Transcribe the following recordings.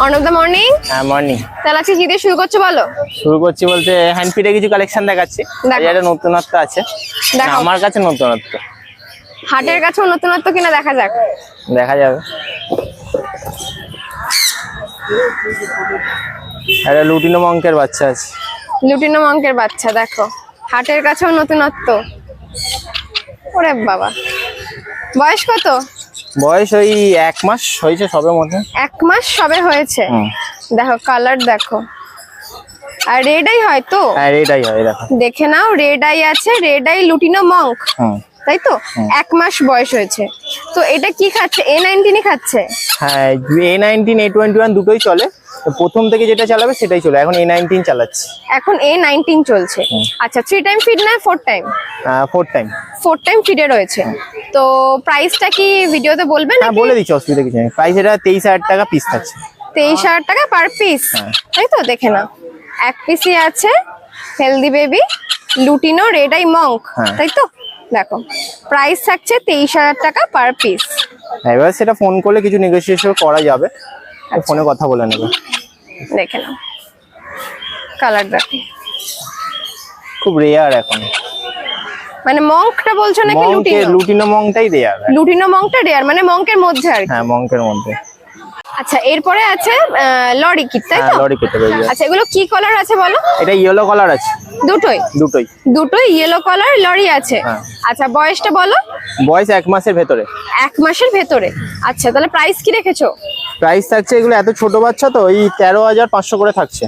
On of the morning. হ্যাঁ morning. তাহলে আজকে কি দিয়ে শুরু করছো বলো? শুরু করছি বলতে হ্যান্ড ফিডে কিছু কালেকশন দেখাচ্ছি। এটা নতুনত্ব আছে, আমার কাছে নতুনত্ব। হাটের কাছেও নতুনত্ব কিনা দেখা যাক, দেখা যাবে। একটা লুটিনো মঙ্কের বাচ্চা আছে। লুটিনো মঙ্কের বাচ্চা দেখো, হাটের কাছেও নতুনত্ব। ওরে বাবা, বয়স কত? বয়স ওই 1 মাস হয়েছে সবে মধ্যে। 1 মাস সবে হয়েছে। দেখো কালার দেখো, আর রেড আই হয় তো? হ্যাঁ রেড আই হয়, দেখো দেখে নাও। রেড আই আছে, রেড আই লুটিনো মঙ্ক, তাই তো? 1 মাস বয়স হয়েছে। তো এটা কি খাচ্ছে? A19 খাচ্ছে। হ্যাঁ A19 A21 দুটোই চলে। তো প্রথম থেকে যেটা চালাবে সেটাই চলে, এখন A19 চালাচ্ছি। এখন A19 চলছে। আচ্ছা 3 টাইম ফিড না 4 টাইম? 4 টাইম। 4 টাইম ফিডে রয়েছে। তো প্রাইসটা কি ভিডিওতে বলবেন? হ্যাঁ বলে দিচ্ছি, অসুবিধা কিছু নেই। প্রাইস এটা 23,000 টাকা পিস থাকছে। 23,000 টাকা পার পিস, তাই তো? দেখে নাও, 1 পিসই আছে। Healthy baby lutino red eye Monk, তাই তো? দেখো প্রাইস থাকছে 23,000 টাকা পার পিস। এবার সেটা ফোন করলে কিছু নেগোসিয়েশন করা যাবে, ফোনে কথা বলে নেবে। দেখে নাও কালার দেখো, খুব রেয়ার এখন। মানে মঙ্কটা বলছো নাকি লুটিনো? লুটিনো মঙ্কটাই রেয়ার। লুটিনো মঙ্কটা রেয়ার, মানে মঙ্কের মধ্যে আর কি। হ্যাঁ মঙ্কের মধ্যে। আচ্ছা এরপরে আছে লরি কিট, তাই তো? লরি কিট রয়েছে। আচ্ছা এগুলো কি কালার আছে বলো? এটা ইয়েলো কালার আছে। দুটোই ইয়েলো কালার লরি আছে। আচ্ছা বয়সটা বলো? বয়স 1 মাসের ভেতরে। 1 মাসের ভেতরে। আচ্ছা তাহলে প্রাইস কি রেখেছো? প্রাইস থাকছে, এগুলো এত ছোট বাচ্চা তো এই 13,500 করে থাকছে।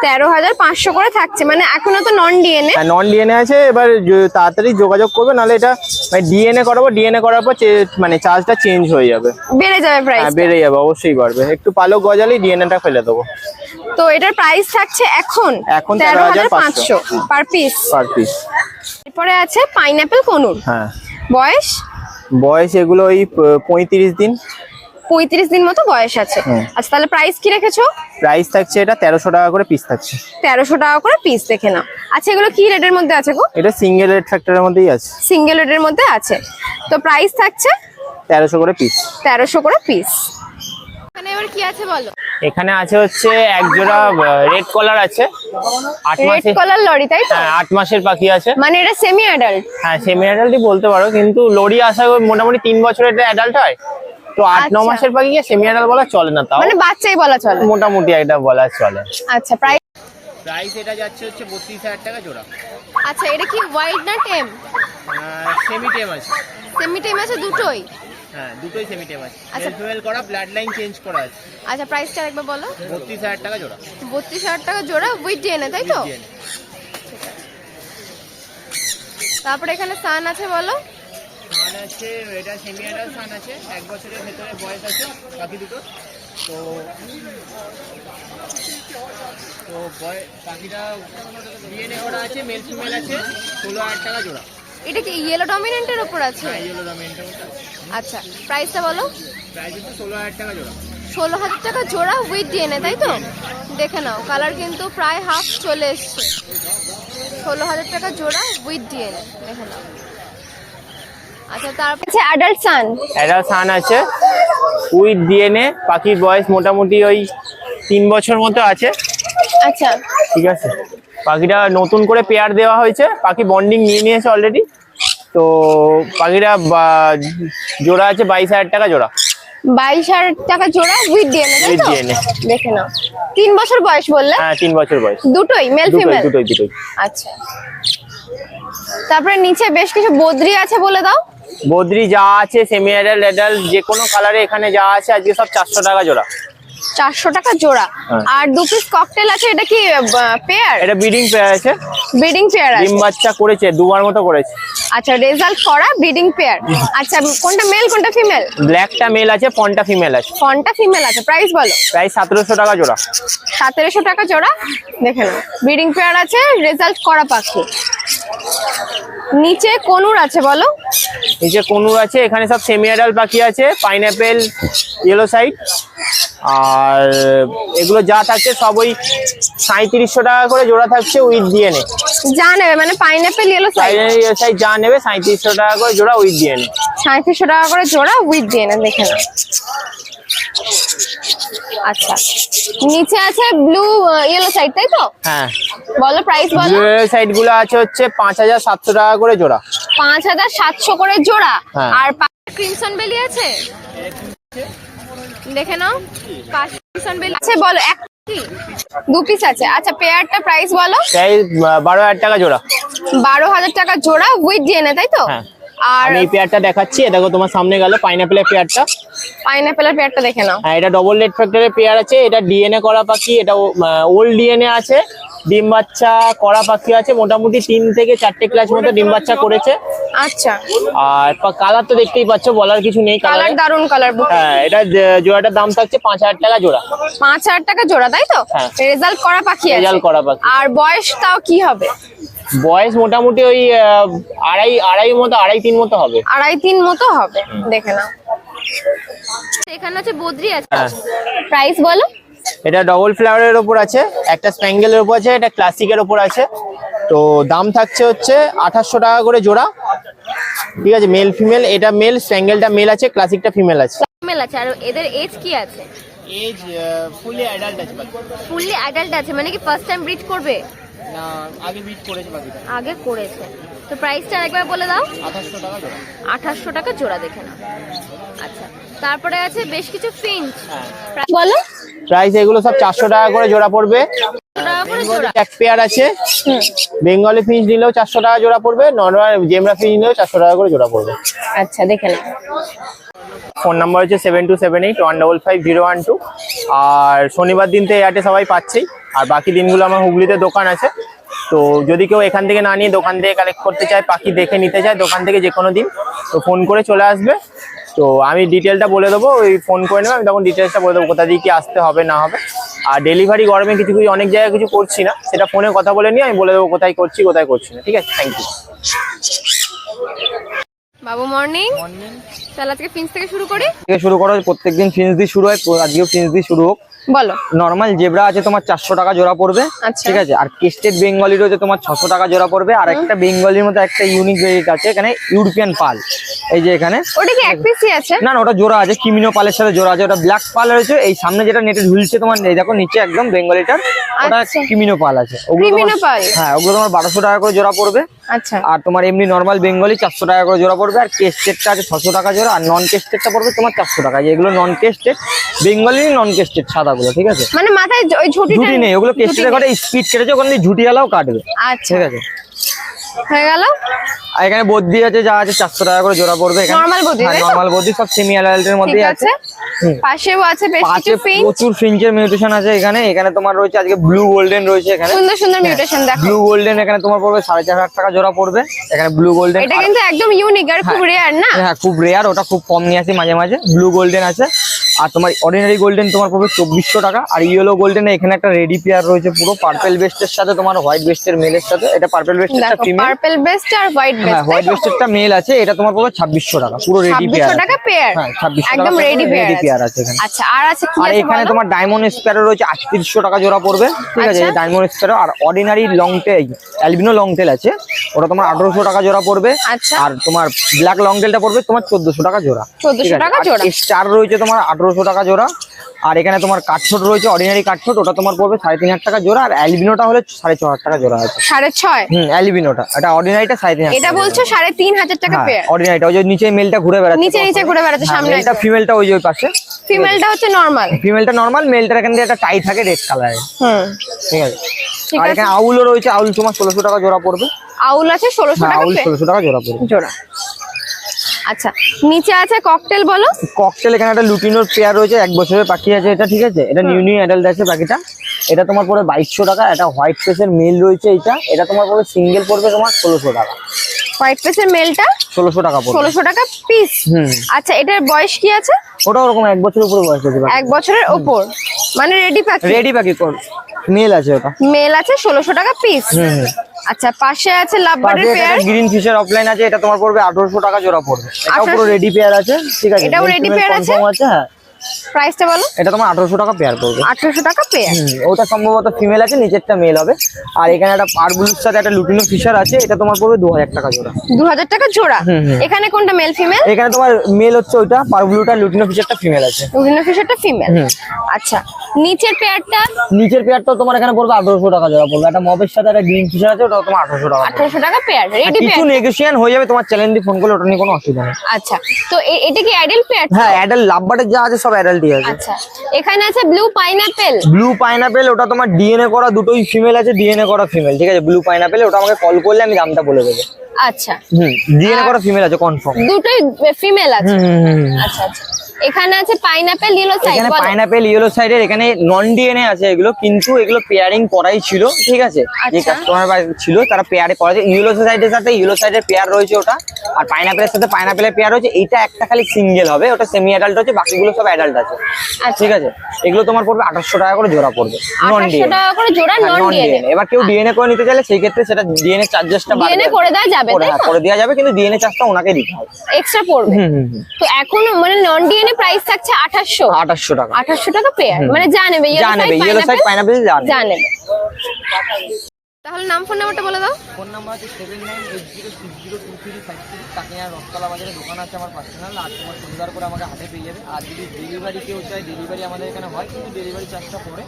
13,500 করে থাকছে, মানে এখনো তো নন ডিএনএ। হ্যাঁ নন ডিএনএ আছে। এবার তাড়াতাড়ি যোগাযোগ করবে, নাহলে এটা মানে ডিএনএ করাবো। ডিএনএ করার পর মানে চার্জটা চেঞ্জ হয়ে যাবে, বেড়ে যাবে প্রাইস। হ্যাঁ বেড়ে যাবে, অবশ্যই বাড়বে। একটু পালক গজালেই ডিএনএটা ফেলে দেবো। তো এটার প্রাইস থাকছে এখন 13,500 পার পিস। এরপরে আছে পাইনাপেল কনুর। হ্যাঁ বয়স এগুলো ওই 35 দিন। 35 দিন মতো বয়স আছে। আচ্ছা তাহলে প্রাইস কি রেখেছো? প্রাইস থাকছে এটা 1300 টাকা করে পিস থাকছে। 1300 টাকা করে পিস, দেখে নাও। আচ্ছা এগুলো কি রেটের মধ্যে আছে গো? এটা সিঙ্গেল রেট ফ্যাক্টরের মধ্যেই আছে। সিঙ্গেল রেটের মধ্যে আছে। তো প্রাইস থাকছে 1300 করে পিস। 1300 করে পিস। এখানে এবার কি আছে বলো? এখানে আছে হচ্ছে এক জোড়া রেড কলার আছে। 8 মাসের রেড কলার লরি, তাই তো? হ্যাঁ 8 মাসের পাখি আছে। মানে এটা সেমি অ্যাডাল্ট? হ্যাঁ সেমি অ্যাডাল্টই বলতে পারো, কিন্তু লরি আসা মোটামুটি 3 বছরের এটা অ্যাডাল্ট হয়। তো 8-9 মাসের পাখিকে সেমি অ্যাডাল্ট বলা চলে না, তাও মানে বাচ্চাই বলা চলে, মোটামুটি এটা বলা চলে। আচ্ছা প্রাইস এটা যাচ্ছে হচ্ছে 32,000 টাকা জোড়া। আচ্ছা এটা কি ওয়াইল্ড না টেম? সেমি টেম আছে। সেমি টেম আছে দুটোই? হ্যাঁ দুটোই সেমি টেম আছে। আচ্ছা ফিমেল করা, ব্লাড লাইন চেঞ্জ করা আছে। আচ্ছা প্রাইসটা একবার বলো। 32,000 টাকা জোড়া। 32,000 টাকা জোড়া উইথ ডিএনএ, তাই তো? তারপরে এখানে সান আছে বলো? সান আছে, এটা সেমি অ্যাডাল্ট সান আছে, 1 বছরের ভেতরে বয়স আছে বাকি দুটো। তো পাখিটা ডিএনএ করা আছে, মেল ফিমেল আছে। 16,000 টাকা জোড়া। এটা কি ইয়েলো ডমিনেন্টের উপর আছে? হ্যাঁ ইয়েলো ডমিনেন্টের উপর আছে। আচ্ছা প্রাইসটা বলো। প্রাইস হচ্ছে 16,000 টাকা জোড়া। 16,000 টাকা জোড়া উইথ ডিএনএ, তাই তো? দেখে নাও কালার কিন্তু প্রায় হাফ চলে এসছে। 16,000 টাকা জোড়া উইথ ডিএনএ, দেখে নাও। আচ্ছা তারপর আছে অ্যাডাল্ট সান আছে উইথ ডিএনএ। পাখির বয়স মোটামুটি ওই 3 বছর মতো আছে। আচ্ছা ঠিক আছে, পাখিটা নতুন করে পেয়ার দেওয়া হয়েছে। পাখি বন্ডিং নিয়ে নিয়েছে অলরেডি। তো পাখিটা জোড়া আছে 22,000 টাকা জোড়া। 22,000 টাকা জোড়া উইথ ডিএনএ, তাই তো? দেখে নাও 3 বছর বয়স বললে? হ্যাঁ 3 বছর বয়স। দুটোই মেল ফিমেল? দুটোই। আচ্ছা তারপরে নিচে বেশ কিছু বদ্রি আছে, বলে দাও। বদ্রি যা আছে সেমি অ্যাডাল্ট অ্যাডাল্ট যে কোনো কালারে এখানে যা আছে আজকে সব 400 টাকা জোড়া। 400 টাকা জোড়া। আর 2 পিস ককটেল আছে, এটা কি পেয়ার? এটা ব্রিডিং পেয়ার আছে। ব্রিডিং পেয়ার আছে, ডিম বাচ্চা করেছে, 2 বার মতো করেছে। আচ্ছা রেজাল্ট করা ব্রিডিং পেয়ার। আচ্ছা কোনটা মেল কোনটা ফিমেল? ব্ল্যাকটা মেল আছে, ফনটা ফিমেল আছে। ফনটা ফিমেল আছে। প্রাইস বলো। প্রাইস 1700 টাকা জোড়া। 1700 টাকা জোড়া। দেখে নাও ব্রিডিং পেয়ার আছে, রেজাল্ট করা পাখি। নিচে কনুর আছে বলো? নিচে কনুর আছে, এখানে সব সেমি অ্যাডাল্ট পাখি আছে। পাইনাপেল, ইয়েলো সাইড, আর এগুলো যা থাকছে সব ওই 3700 টাকা করে জোড়া থাকছে উইথ ডিএনএ। যা নেবে মানে পাইনাপেল ইয়েলো সাইড যা নেবে 3700 টাকা করে জোড়া উইথ ডিএনএ। 3700 টাকা করে জোড়া উইথ ডিএনএ, দেখে নাও। আচ্ছা, নিচে আছে ব্লু ইয়েলো সাইড, তাই তো? হ্যাঁ, বলো প্রাইস বলো। সাইড গুলো আছে হচ্ছে 5700 টাকা করে জোড়া। 5700 করে জোড়া। হ্যাঁ। আর ক্রিমসন বেলি আছে, দেখে নাও। ক্রিমসন বেলি আছে, বলো এক কি 2 পিস আছে। আচ্ছা, পেয়ারটা প্রাইস বলো। প্রাইস 12000 টাকা জোড়া। 12000 টাকা জোড়া উইথ ডিএনএ, তাই তো? হ্যাঁ। আর আমি এই পেয়ারটা দেখাচ্ছি, দেখো তোমার সামনে গেল পাইনাপেলের পেয়ারটা। পাইনাপেলের পেয়ারটা দেখে নাও। হ্যাঁ, এটা ডবল রেড ফ্যাক্টরের পেয়ার আছে, এটা ডিএনএ করা পাখি, এটা ওল্ড ডিএনএ আছে, ডিম বাচ্চা করা পাখি আছে, মোটামুটি 3 থেকে 4টে ক্লাস মতো ডিম বাচ্চা করেছে। আচ্ছা, আর কালার তো দেখতেই পাচ্ছ, বলার কিছু নেই, কালার দারুন কালার। হ্যাঁ, এটা জোড়াটার দাম থাকছে 5000 টাকা জোড়া। 5000 টাকা জোড়া, তাই তো? হ্যাঁ। রেজাল্ট করা পাখি আছে। রেজাল্ট করা পাখি। আর বয়স তাও কি হবে? বয়স মোটামুটি ওই আড়াই মতো, 2.5-3 মতো হবে। 2.5-3 মতো হবে, দেখে নাও। এখানে আছে বদ্রি আছে, হ্যাঁ। প্রাইস বলো। এটা ডবল ফ্লাওয়ারের উপর আছে, একটা স্প্যাঙ্গেলের উপর আছে, এটা ক্লাসিকের উপর আছে। তো দাম থাকছে হচ্ছে 2800 টাকা করে জোড়া, ঠিক আছে? মেল ফিমেল, এটা মেল, স্প্যাঙ্গেলটা মেল আছে, ক্লাসিকটা ফিমেল আছে। মেল আছে। আর এদের এজ কি আছে? এজ ফুলি অ্যাডাল্ট আছে। ফুললি অ্যাডাল্ট আছে, মানে কি ফার্স্ট টাইম ব্রিড করবে? না, আগে ব্রিড করেছে বাকিটা। আগে করেছে। তো প্রাইসটা একবার বলে দাও। 2800 টাকা জোড়া। 2800 টাকা জোড়া, দেখে নাও। আচ্ছা, তারপরে আছে বেশ কিছু ফিঞ্চ। হ্যাঁ। প্রাইস বলো। প্রাইস এগুলো সব 400 টাকা করে জোড়া পড়বে। 400 টাকা করে জোড়া। এক পেয়ার আছে, বেঙ্গলি ফিঞ্চ নিলেও 400 টাকা জোড়া পড়বে, নরমাল জেমরা ফিঞ্চ নিলেও 400 টাকা করে জোড়া পড়বে। আচ্ছা, দেখে নাও। ফোন নাম্বার হচ্ছে 7278155012। আর শনিবার দিন তো এই হাটে সবাই পাচ্ছেই, আর বাকি দিনগুলো আমার হুগলিতে দোকান আছে। তো যদি কেউ এখান থেকে না নিয়ে দোকান থেকে কালেক্ট করতে চায়, পাখি দেখে নিতে চায় দোকান থেকে যে কোনো দিন, তো ফোন করে চলে আসবে। তো আমি ডিটেলটা বলে দেবো, ওই ফোন করে নেবে, আমি তখন ডিটেলসটা বলে দেবো কোথা দিয়ে কি আসতে হবে না হবে। আর ডেলিভারি গরমে কিছু অনেক জায়গায় কিছু করছি না, সেটা ফোনে কথা বলে নিয়ে আমি বলে দেবো কোথায় করছি কোথায় করছি না, ঠিক আছে? Thank you. বাবু মর্নিং। তাহলে আজকে ফিঞ্চ থেকে শুরু করি। শুরু করো, প্রত্যেকদিন ফিঞ্চ দিয়ে শুরু হয়, আজকেও ফিঞ্চ দিয়ে শুরু হোক। বলো। নরমাল জেব্রা আছে তোমার 400 টাকা জোড়া পড়বে, আচ্ছা। ঠিক আছে? আর কেস্টেড বেঙ্গলি রয়েছে তোমার 600 টাকা জোড়া পড়বে। আর একটা বেঙ্গলির মধ্যে একটা ইউনিক ভেরিয়েন্ট আছে এখানে, ইউরোপিয়ান পাল। এই যে এখানে ওটা কি এক পিসই আছে? না, ওটা জোড়া আছে, কিমিনো পালের সাথে জোড়া আছে। ওটা ব্ল্যাক পাল রয়েছে, এই সামনে যেটা নেটে ঝুলছে তোমার, এই দেখো নিচে একদম বেঙ্গলিটার, ওটা আচ্ছা। কিমিনো পাল আছে। ওগুলো ক্রিমিনো পাল। হ্যাঁ, ওগুলো তোমার 1200 টাকা করে জোড়া পড়বে। আচ্ছা। আর তোমার এমনি নরমাল বেঙ্গলি 400 টাকা করে জোড়া পড়বে। আর কেস্টেডটা আছে 600 টাকা জোড়া, আর নন কেস্টেডটা পড়বে তোমার 400 টাকা। যেগুলো নন কেস্টেড বেঙ্গলি, নন কেস্টেড সাদাগুলো, ঠিক আছে? মানে মাথায় ওই ঝুঁটিটা ঝুটি নেই, ওগুলো কেস্টেডের ঘরে স্পিড কেটেছে, ওখানে দিয়ে ঝুটি আলাও কাটবে, আচ্ছা, ঠিক আছে? হয়ে গেল। আর এখানে বদ্রি আছে, যা আছে 400 টাকা করে জোড়া পড়বে। Normal বদ্রি, তাই তো? নরমাল বদ্রি, সব সেমি অ্যাডাল্টের মধ্যে ঠিক আছে। আছে। পাশেও আছে বেশ পাশে কিছু ফিঞ্চ। প্রচুর ফিঞ্চের মিউটেশন আছে এখানে। এখানে তোমার রয়েছে আজকে ব্লু গোল্ডেন রয়েছে এখানে, সুন্দর সুন্দর মিউটেশন দেখো। ব্লু গোল্ডেন এখানে তোমার পড়বে 4500 টাকা জোড়া পড়বে। এখানে ব্লু গোল্ডেন, এটা কিন্তু একদম ইউনিক আর খুব রেয়ার না? হ্যাঁ খুব রেয়ার, ওটা খুব কম নিয়ে আসি মাঝে মাঝে। ব্লু গোল্ডেন আছে। আর তোমার অর্ডিনারি গোল্ডেন তোমার পড়বে 2400 টাকা। আর ইয়েলো গোল্ডেন এখানে একটা রেডি পেয়ার রয়েছে পুরো পার্পল বেস্টের সাথে, তোমার হোয়াইট বেস্টের মেলের সাথে। এটা পার্পল বেস্টেরটা দেখো, ফিমেল, পার্পল বেস্ট আর হোয়াইট হ্যাঁ বেস্ট। হোয়াইট বেস্টেরটা মেল আছে। এটা তোমার পড়বে 2600 টাকা, পুরো রেডি পেয়ার। 2600 টাকা পেয়ার। হ্যাঁ 2600 একদম টাকা রেডি পেয়ার আছে এখানে। আচ্ছা, আর আছে কি আর আছে এখানে বলো? তোমার ডায়মন্ড স্প্যারো রয়েছে 3800 টাকা জোড়া পড়বে, ঠিক আছে? আচ্ছা। Diamond sparrow. আর ordinary long tail, albino long tail আছে, ওটা তোমার 1800 টাকা জোড়া পড়বে। আচ্ছা। আর তোমার ব্ল্যাক লং টেলটা পড়বে তোমার 1400 টাকা জোড়া, 1400 টাকা জোড়া। স্টার রয়েছে তোমার 1800 টাকা জোড়া। আর এখানে তোমার কাঠছোট রয়েছে, অর্ডিনারি কাঠছোট, ওটা তোমার পড়বে 3500 টাকা জোড়া। আর অ্যালবিনোটা হলে 6500 টাকা জোড়া আছে। 6.5। অ্যালবিনোটা, এটা অর্ডিনারিটা 3500। এটা বলছো 3500 টাকা পেয়ার। অর্ডিনারিটা ওই যে নিচে মেলটা ঘুরে বেড়াচ্ছে, নিচে নিচে ঘুরে বেড়াচ্ছে, সামনে মেলটা ফিমেলটা ওই যে ওই পাশে। ফিমেলটা হচ্ছে নরমাল। ফিমেলটা নরমাল, মেলটার এখান দিয়ে একটা টাই থাকে রেড কালারের, ঠিক আছে? ঠিক আর আছে। এখানে আউলও রয়েছে, আউল তোমার 1600 টাকা জোড়া পড়বে। আউল আছে 1600 টাকা আউল পেয়ার 1600 টাকা জোড়া পড়বে। জোড়া। আচ্ছা, নিচে আছে ককটেল, বলো। ককটেল এখানে একটা লুটিনোর পেয়ার রয়েছে, 1 বছরের পাখি আছে এটা, ঠিক আছে? এটা নিউ অ্যাডাল্ট আছে পাখিটা। এটা তোমার পড়বে 2200 টাকা। এটা হোয়াইট ফেসের মেল রয়েছে, এটা তোমার পড়বে সিঙ্গেল পড়বে তোমার 1600 টাকা। হোয়াইট ফেসের মেলটা 1600 টাকা পড়বে। 1600 টাকা পিস। আচ্ছা, এটার বয়স কি আছে? ওটা ওরকম 1 বছরের উপরে বয়স আছে, 1 বছরের উপর, মানে রেডি পাখি। রেডি পাখি কোন মেল আছে ওটা। মেল আছে 1600 টাকা পিস। আচ্ছা, পাশে আছে লাভবার্ডের পেয়ার। গ্রিন ফিশের অফলাইন আছে, এটা তোমার পড়বে 1800 টাকা জোড়া পড়বে। এটাও পুরো রেডি পেয়ার আছে, ঠিক আছে? এটাও ready pair আছে? কনফার্ম আছে, হ্যাঁ প্রাইসটা বলো। এটা তোমার 1800 টাকা পেয়ার পড়বে। 1800 টাকা পেয়ার। ওটা সম্ভবত ফিমেল আছে, নিচেরটা মেল হবে। আর এখানে একটা পারবুলুর সাথে একটা লুটিনো ফিশার আছে, এটা তোমার পড়বে 2000 টাকা জোড়া। 2000 টাকা জোড়া। এখানে কোনটা মেল ফিমেল? এখানে তোমার মেল হচ্ছে ওইটা, পারবুলুটা, লুটিনো ফিশারটা ফিমেল আছে। লুটিনো ফিশারটা ফিমেল। আচ্ছা, নিচের পেয়ারটা? নিচের পেয়ারটা তোমার এখানে পড়বে 1800 টাকা জোড়া পড়বে। একটা মবের সাথে একটা গ্রিন ফিশার আছে, ওটা তোমার 1800 টাকা। 1800 টাকা পেয়ার। Ready pair. কিছু নেগোশিয়েশন হয়ে যাবে, তোমার চ্যালেঞ্জ দিয়ে ফোন করলে ওটা নিয়ে কোনো অসুবিধা নেই। আচ্ছা, তো এটা কি অ্যাডাল্ট পেয়ার? হ্যাঁ, অ্যাডাল্ট লাভবার্ডের যা আছে সব অ্যাডাল্টই আছে। আচ্ছা, এখানে আছে ব্লু পাইনাপেল। ব্লু পাইনাপেল, ওটা তোমার ডিএনএ করা, দুটোই ফিমেল আছে, ডিএনএ করা ফিমেল, ঠিক আছে। ব্লু পাইনাপেল, ওটা আমাকে কল করলে আমি দামটা বলে দেবো। আচ্ছা, ডিএনএ করা ফিমেল আছে কনফার্ম। দুটোই ফিমেল আছে। আচ্ছা আচ্ছা, এখানে আছে পাইনাপেল ইয়েলো সাইড। এখানে পাইনাপেল ইয়েলো সাইডের এখানে নন ডিএনএ আছে এগুলো, কিন্তু এগুলো পেয়ারিং করাই ছিল, ঠিক আছে। যে কাস্টমার ছিল তারা পেয়ারে করাছে, ইয়েলো সাইডের সাথে ইয়েলো সাইডের পেয়ার রয়েছে ওটা, আর পাইনাপেলের সাথে পাইনাপেলের পেয়ার রয়েছে। এইটা একটা খালি সিঙ্গেল হবে, ওটা সেমি অ্যাডাল্ট হচ্ছে, বাকিগুলো সব অ্যাডাল্ট আছে, ঠিক আছে। এগুলো তোমার পড়বে 1800 টাকা করে জোড়া পড়বে, নন 1800 ডিএনএ। টাকা করে জোড়া, নন ডিএনএ। এবার কেউ ডিএনএ করে নিতে চাইলে সেই ক্ষেত্রে সেটা ডিএনএ চার্জেসটা ডিএনএ করে দেওয়া যাবে, তাই তো? করে দেওয়া যাবে, কিন্তু ডিএনএ চার্জটা ওনাকে দিতে হবে, এক্সট্রা পড়বে। তো এখন মানে নন ডিএনএ প্রাইস থাকছে 1800 টাকা। 1800 টাকা পেয়ার, মানে যা নেবে ইয়েলো সাইড পাইনাপেল যা নেবে। তাহলে নাম ফোন নাম্বারটা বলে দাও। ফোন নাম্বার আছে 7980602353, কাকিনাড়া রথতলা বাজারে দোকান আছে আমার পার্সোনাল। আর তোমার শনিবার করে আমাকে হাতে পেয়ে যাবে। আর যদি ডেলিভারি কেউ চায়, ডেলিভারি আমাদের এখানে হয়, কিন্তু ডেলিভারি চার্জটা পড়ে।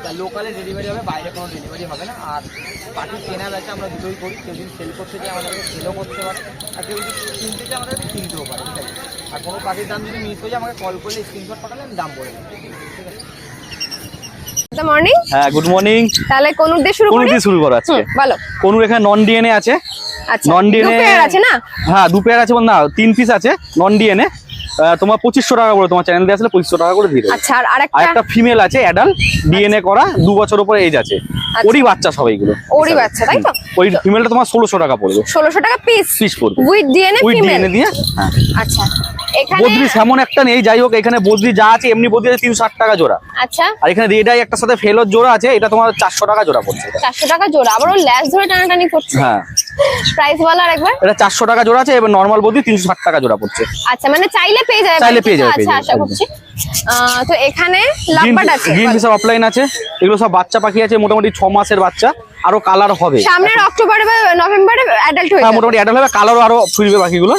তা লোকালে ডেলিভারি হবে, বাইরে কোনো ডেলিভারি হবে না। আর বাকি কেনা বেচা আমরা দুটোই করি। কেউ যদি সেল করতে চায় আমাদেরকে সেলও করতে পারে, আর কেউ যদি কিনতে চায় আমাদেরকে কিনতেও পারে, ঠিক আছে। আর কোনো পাখির দাম যদি মিস হয়ে যায় আমাকে কল করলে স্ক্রিনশট পাঠালে আমি দাম বলে দেবো, ঠিক আছে। Good morning. হ্যাঁ, গুড মর্নিং। তাহলে কোন দিয়ে শুরু কোন করি? দিয়ে শুরু করো আজকে? বলো। কোনুর এখানে নন ডিএনএ আছে। আচ্ছা, নন দু ডিএনএ পেয়ার আছে না? হ্যাঁ, 2 পেয়ার আছে, না 3 পিস আছে নন ডিএনএ। তোমার 2500 টাকা করে, তোমার চ্যানেল দিয়ে আসলে 2500 টাকা করে দিয়ে দেবে। আচ্ছা, আর আর আরেকটা? একটা ফিমেল আছে অ্যাডাল্ট, ডিএনএ করা, 2 বছর উপরে এজ আছে। ওরই বাচ্চা সবাইগুলো। ওরই বাচ্চা, তাই তো? ওই ফিমেলটা তোমার 1600 টাকা পড়বে। 1600 টাকা পিস পিস পড়বে with DNA with female. DNA দিয়ে। হ্যাঁ, আচ্ছা, এখানে বদ্রি এমন একটা নেই, যাই হোক এখানে বদ্রি যা আছে এমনি বদ্রি আছে 360 টাকা জোড়া। আচ্ছা, আর এখানে রেড আই একটা সাথে ফেলোর জোড়া আছে, এটা তোমার 400 টাকা জোড়া পড়ছে। 400 টাকা জোড়া, আবার ও ল্যাস ধরে টানাটানি করছে। হ্যাঁ, প্রাইস বলো আরেকবার। এটা 400 টাকা জোড়া আছে, এবার নরমাল বদ্রি 360 টাকা জোড়া পড়ছে। আচ্ছা, মানে চাইলে পেয়ে যাবে। চাইলে পেয়ে যাবে, আচ্ছা, আশা করছি। তো এখানে লাভবার্ড আছে। গ্রিন ফিশার অফলাইন আছে, এগুলো সব বাচ্চা পাখি আছে, মোটামুটি 6 মাসের বাচ্চা, আরো কালার হবে সামনের অক্টোবরে বা নভেম্বরে অ্যাডাল্ট হয়ে হ্যাঁ, যাবে। মোটামুটি অ্যাডাল্ট হবে, কালারও আরো ফুলবে বাকিগুলো।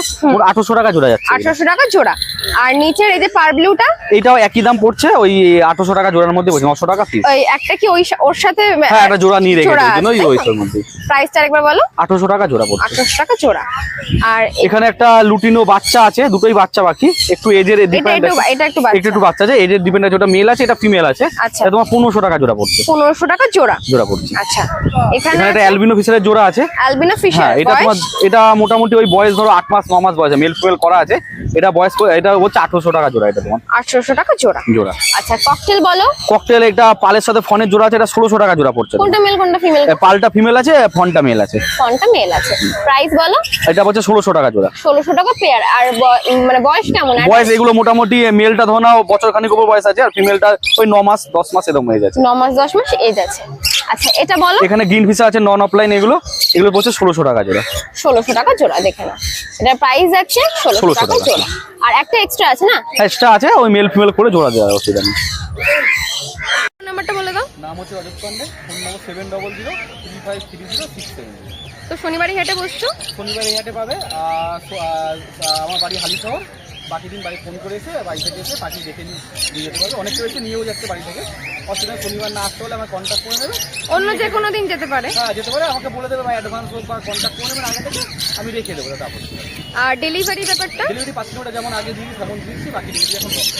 1800 টাকা জোড়া যাচ্ছে। 1800 টাকা জোড়া। আর নিচের এই যে পার ব্লুটা, এইটাও একই দাম পড়ছে, ওই 1800 টাকা জোড়ার মধ্যে পড়ছে, 900 টাকা পিস। ওই একটা কি ওর সাথে? হ্যাঁ, একটা জোড়া নিয়ে রেখেছে, জোড়া ওই জন্য আছে, ওই ওইটার মধ্যে। প্রাইসটা আরেকবার বলো। 1800 টাকা জোড়া পড়ছে। 1800 টাকা জোড়া। আর এখানে একটা লুটিনো বাচ্চা আছে, দুটোই বাচ্চা পাখি, একটু এজের ডিপেন্ড আছে। এটা একটু বাচ্চা। একটু বাচ্চা আছে, এজের ডিপেন্ড আছে, ওটা মেল আছে, এটা ফিমেল আছে। আচ্ছা। এটা তোমার 1500 টাকা জোড়া পড়ছে। 1500 টাকা জোড়া জোড়া পড়ছে। আচ্ছা, এখানে এখানে একটা অ্যালবিনো ফিশারের জোড়া আছে। Albino fisher. হ্যাঁ, এটা তোমার এটা মোটামুটি ওই বয়স ধরো 8 মাস 9 মাস বয়স, মেল ফিমেল করা আছে। এটা বয়স এটা হচ্ছে 1800 টাকা জোড়া, এটা তোমার 1800 টাকা জোড়া। জোড়া। আচ্ছা, ককটেল বলো। ককটেল এটা পালের সাথে ফনের জোড়া আছে, এটা 1600 টাকা জোড়া পড়ছে। কোনটা মেল কোনটা ফিমেল? পালটা ফিমেল আছে, ফনটা মেল আছে। কোনটা মেল আছে? প্রাইস বলো। এটা হচ্ছে 1600 টাকা জোড়া। 1600 টাকা পেয়ার। আর মানে বয়স কেমন? বয়স এগুলো মোটামুটি মেলটা ধরো নাও বছর খানিক উপর বয়স আছে, আর ফিমেলটা ওই 9 মাস 10 মাস এরকম হয়ে যাচ্ছে। 9 মাস 10 মাস এজ আছে। আচ্ছা, এটা বলো। এখানে গ্রিন ফিশার আছে নন অফলাইন, এগুলো পড়ছে 1600 টাকা জোড়া। 1600 টাকা জোড়া, দেখে না। এটা প্রাইস আছে 1600 টাকা জোড়া। আর একটা এক্সট্রা আছে না? এক্সট্রা আছে, ওই মেল ফিমেল করে জোড়া দেওয়া অসুবিধা নেই। নাম্বারটা বলে দাও। নাম হচ্ছে অজত পান্ডে, ফোন নম্বর 7003530677। তো শনিবারই হেঁটে বসছো? শনিবার এই হাটে পাবে। আমার বাড়ি হালিশহর, বাকি দিন বাড়ি ফোন করে এসে বাড়ি থেকে এসে পাখি দেখে নিয়ে যেতে পারবে। অনেক কেউ এসে নিয়েও যাচ্ছে বাড়ি থেকে, অসুবিধা। শনিবার না আসতে হলে আমার কন্ট্যাক্ট করে নেবে। অন্য যে কোনো দিন যেতে পারে? হ্যাঁ, যেতে পারে, আমাকে বলে দেবে বা অ্যাডভান্স হোক বা কন্ট্যাক্ট করে নেবেন আগে থেকে, আমি রেখে দেবো। তারপর আর ডেলিভারি ব্যাপারটা? ডেলিভারি 5 কিলোমিটার যেমন আগে দিয়েছি তেমন দিচ্ছি, বাকি ডেলিভারি এখন বন্ধ।